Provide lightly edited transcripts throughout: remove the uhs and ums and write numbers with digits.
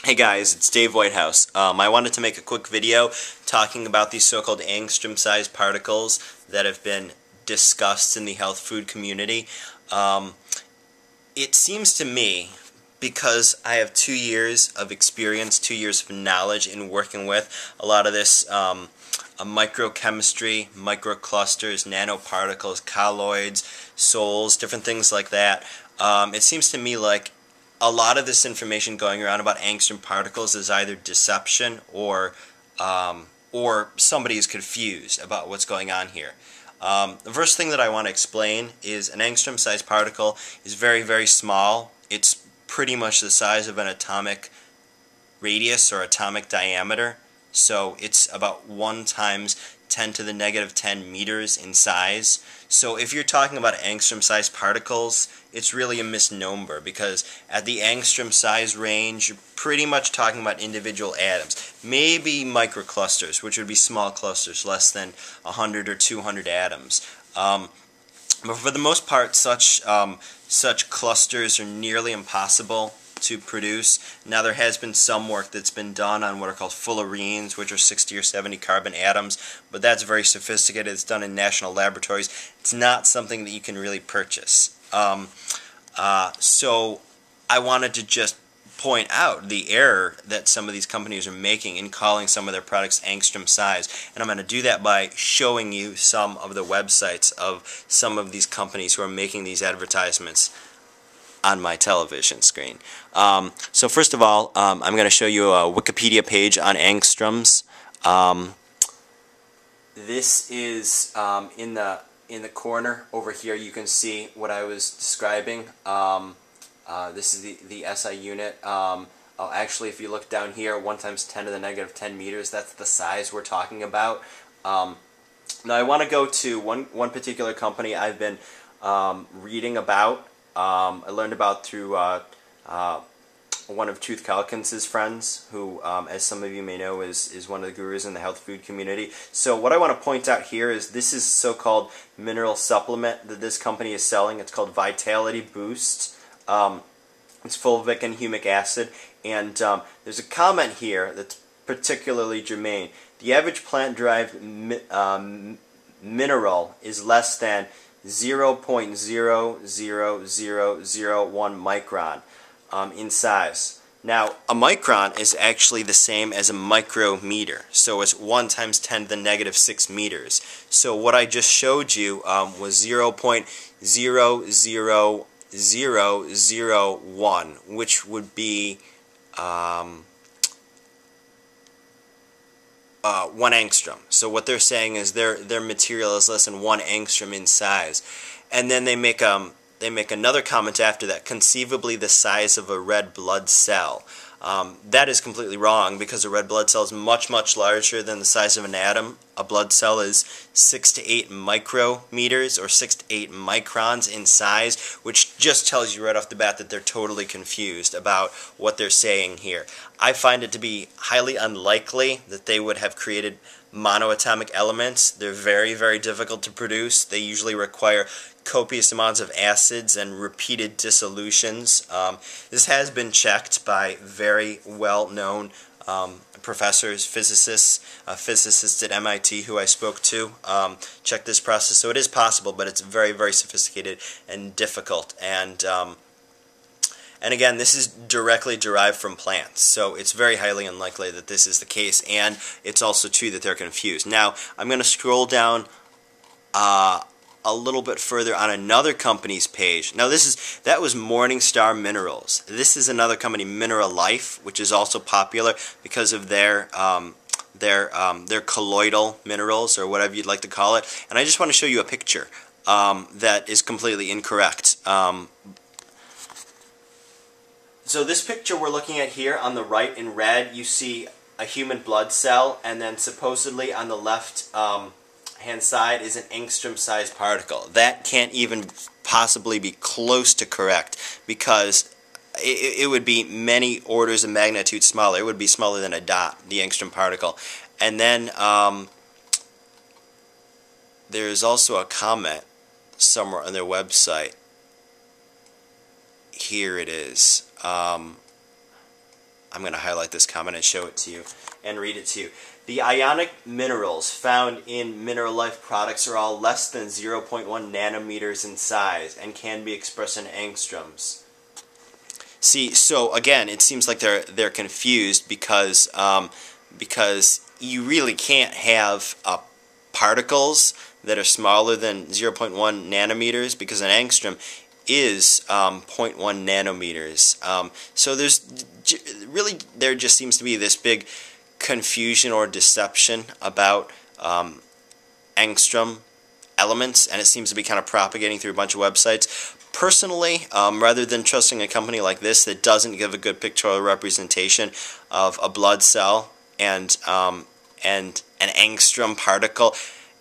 Hey guys, it's Dave Whitehouse. I wanted to make a quick video talking about these so-called angstrom-sized particles that have been discussed in the health food community. It seems to me, because I have 2 years of experience, 2 years of knowledge in working with a lot of this microchemistry, microclusters, nanoparticles, colloids, souls, different things like that, it seems to me like a lot of this information going around about angstrom particles is either deception or somebody is confused about what's going on here. The first thing that I want to explain is an angstrom-sized particle is very, very small. It's pretty much the size of an atomic radius or atomic diameter. So it's about 1 times 10 to the negative 10 meters in size. So if you're talking about angstrom-sized particles, it's really a misnomer, because at the angstrom size range, you're pretty much talking about individual atoms. Maybe microclusters, which would be small clusters, less than 100 or 200 atoms. But for the most part, such clusters are nearly impossible to produce. Now, there has been some work that's been done on what are called fullerenes, which are 60 or 70 carbon atoms, but that's very sophisticated. It's done in national laboratories. It's not something that you can really purchase. So I wanted to just point out the error that some of these companies are making in calling some of their products angstrom size, and I'm going to do that by showing you some of the websites of some of these companies who are making these advertisements on my television screen. So first of all, I'm going to show you a Wikipedia page on angstroms. This is in the corner over here. You can see what I was describing. This is the SI unit. Actually, if you look down here, 1 times 10 to the negative 10 meters, that's the size we're talking about. Now I want to go to one particular company I've been reading about. I learned about through one of Truth Calkins's friends, who, as some of you may know, is one of the gurus in the health food community. So what I want to point out here is this is so-called mineral supplement that this company is selling. It's called Vitality Boost. It's full of and humic acid, and there's a comment here that's particularly germane. The average plant-derived mineral is less than 0.00001 micron in size. Now, a micron is actually the same as a micrometer, so it's 1 times 10 to the negative 6 meters. So what I just showed you was 0.00001, which would be 1 angstrom. So what they're saying is their material is less than 1 angstrom in size. And then they make another comment after that, conceivably the size of a red blood cell. That is completely wrong, because a red blood cell is much, much larger than the size of an atom. A blood cell is 6 to 8 micrometers, or 6 to 8 microns in size, which just tells you right off the bat that they're totally confused about what they're saying here. I find it to be highly unlikely that they would have created monoatomic elements. They're very, very difficult to produce. They usually require copious amounts of acids and repeated dissolutions. This has been checked by very well-known professors, physicists at MIT who I spoke to. Check this process. So it is possible, but it's very, very sophisticated and difficult. And again, this is directly derived from plants, so it's very highly unlikely that this is the case, and it's also true that they're confused. Now, I'm going to scroll down a little bit further on another company's page. Now, that was Morningstar Minerals. This is another company, Mineral Life, which is also popular because of their colloidal minerals, or whatever you'd like to call it. And I just want to show you a picture that is completely incorrect. So this picture we're looking at here on the right in red, you see a human blood cell, and then supposedly on the left hand side is an angstrom-sized particle. That can't even possibly be close to correct, because it would be many orders of magnitude smaller. It would be smaller than a dot, the angstrom particle. And then there's also a comment somewhere on their website. Here it is. I'm going to highlight this comment and show it to you and read it to you. The ionic minerals found in Mineral Life products are all less than 0.1 nanometers in size and can be expressed in angstroms. See, so again, it seems like they're confused because you really can't have particles that are smaller than 0.1 nanometers, because an angstrom is 0.1 nanometers. So there just seems to be this big confusion or deception about angstrom elements, and it seems to be kind of propagating through a bunch of websites. Personally, rather than trusting a company like this that doesn't give a good pictorial representation of a blood cell and an angstrom particle,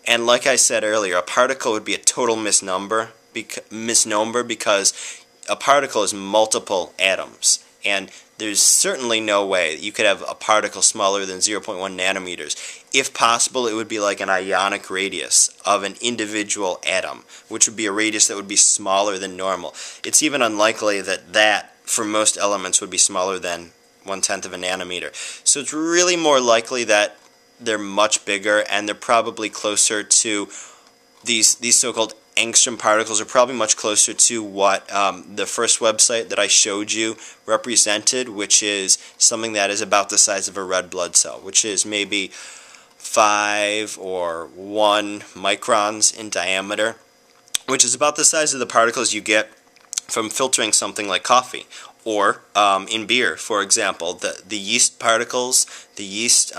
and like I said earlier, a particle would be a total misnomer because a particle is multiple atoms, and there's certainly no way that you could have a particle smaller than 0.1 nanometers. If possible, it would be like an ionic radius of an individual atom, which would be a radius that would be smaller than normal. It's even unlikely that for most elements would be smaller than 1/10 of a nanometer. So it's really more likely that they're much bigger, and they're probably closer to these so-called angstrom particles are probably much closer to what the first website that I showed you represented, which is something that is about the size of a red blood cell, which is maybe 5 or 1 microns in diameter, which is about the size of the particles you get from filtering something like coffee, or in beer, for example. The yeast particles, the yeast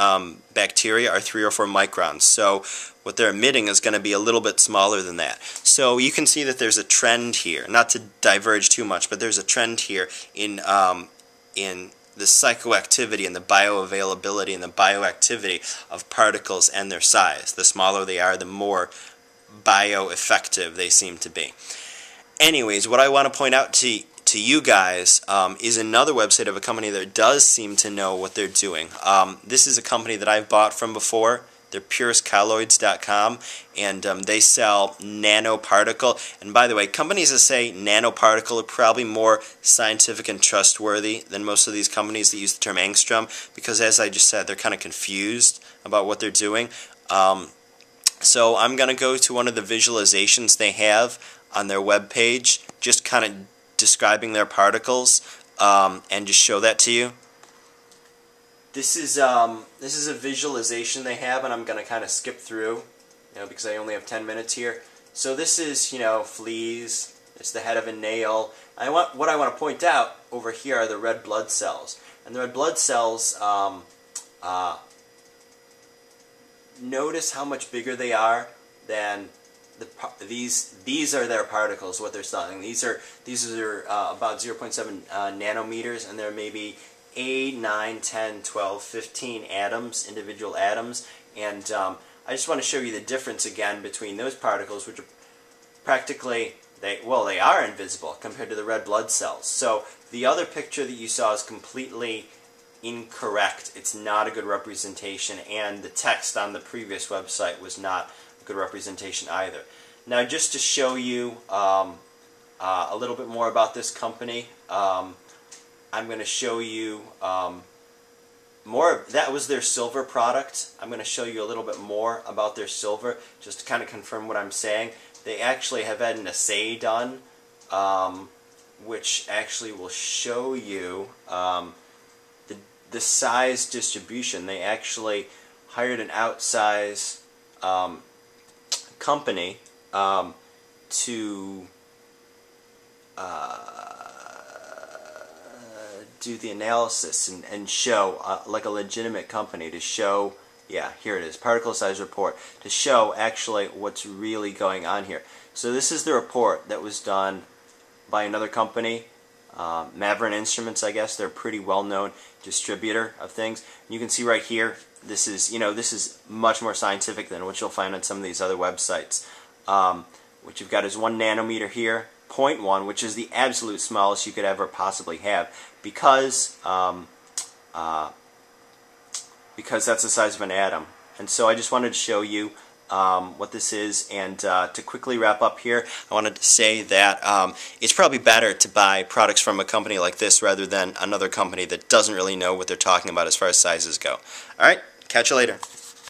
bacteria are 3 or 4 microns. So what they're emitting is going to be a little bit smaller than that. So you can see that there's a trend here, not to diverge too much, but there's a trend here in the psychoactivity and the bioavailability and the bioactivity of particles and their size. The smaller they are, the more bioeffective they seem to be. Anyways, what I want to point out to you guys is another website of a company that does seem to know what they're doing. This is a company that I've bought from before. They're purestcolloids.com, and they sell nanoparticle. And by the way, companies that say nanoparticle are probably more scientific and trustworthy than most of these companies that use the term angstrom, because as I just said, they're kind of confused about what they're doing. So I'm going to go to one of the visualizations they have on their web page, just kind of describing their particles, and just show that to you. This is a visualization they have, and I'm going to kind of skip through, because I only have 10 minutes here. So this is, fleas. It's the head of a nail. What I want to point out over here are the red blood cells, and the red blood cells. Notice how much bigger they are than these are their particles. What they're selling. These are about 0.7 nanometers, and they're maybe 8, 9, 10, 12, 15 atoms, individual atoms, and I just want to show you the difference again between those particles, which are practically, they are invisible compared to the red blood cells. So the other picture that you saw is completely incorrect. It's not a good representation, and the text on the previous website was not a good representation either. Now, just to show you a little bit more about this company, I'm going to show you more. That was their silver product. I'm going to show you a little bit more about their silver, just to kind of confirm what I'm saying. They actually have had an assay done, which actually will show you the size distribution. They actually hired an outsized company to do the analysis and show, like a legitimate company, to show, yeah, here it is, particle size report, to show actually what's really going on here. So this is the report that was done by another company, Maverick Instruments, I guess. They're a pretty well-known distributor of things. You can see right here, this is much more scientific than what you'll find on some of these other websites. What you've got is 1 nanometer here, 0.1, which is the absolute smallest you could ever possibly have, because that's the size of an atom. And so I just wanted to show you what this is. And to quickly wrap up here, I wanted to say that it's probably better to buy products from a company like this rather than another company that doesn't really know what they're talking about as far as sizes go. Alright, catch you later.